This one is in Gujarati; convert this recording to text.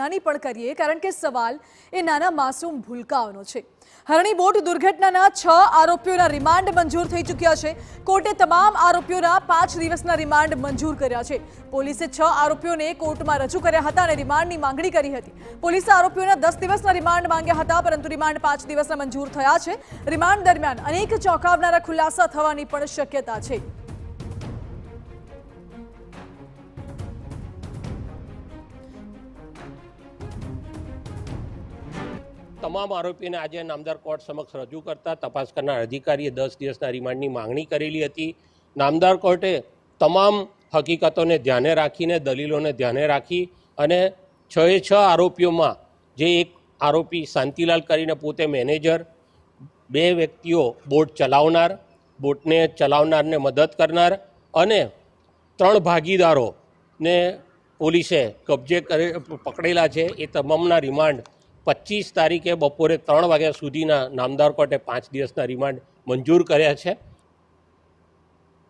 નાની પણ કરીએ કારણ કે સવાલ એ નાના માસૂમ ભૂલકાઓનો છે। હરણી બોટ દુર્ઘટનાના 6 આરોપીઓના રિમાન્ડ મંજૂર થઈ ચૂક્યા છે। કોર્ટે તમામ આરોપીઓના 5 દિવસના રિમાન્ડ મંજૂર કર્યા છે। પોલીસે 6 આરોપીઓને કોર્ટમાં રજૂ કર્યા હતા અને રિમાન્ડની માંગણી કરી હતી। પોલીસે આરોપીઓના 10 દિવસના રિમાન્ડ માંગ્યા હતા, પરંતુ રિમાન્ડ 5 દિવસના મંજૂર થયા છે। રિમાન્ડ દરમિયાન અનેક ચોંકાવનારા ખુલાસા થવાની પણ શક્યતા છે। તમામ આરોપીઓને આજે નામદાર કોર્ટ સમક્ષ રજૂ કરતા તપાસ કરનાર અધિકારીએ 10 દિવસના રિમાન્ડની માંગણી કરેલી હતી। નામદાર કોર્ટે તમામ હકીકતોને ધ્યાને રાખીને, દલીલોને ધ્યાને રાખી અને 6 આરોપીઓમાં જે એક આરોપી શાંતિલાલ કરીને પોતે મેનેજર, 2 વ્યક્તિઓ બોટ ચલાવનાર, બોટને ચલાવનારને મદદ કરનાર અને 3 ભાગીદારોને પોલીસે કબજે પકડેલા છે। એ તમામના રિમાન્ડ 25 તારીખે બપોરે 3 વાગ્યા સુધીના નામદાર કોર્ટે 5 દિવસના રિમાન્ડ મંજૂર કર્યા છે।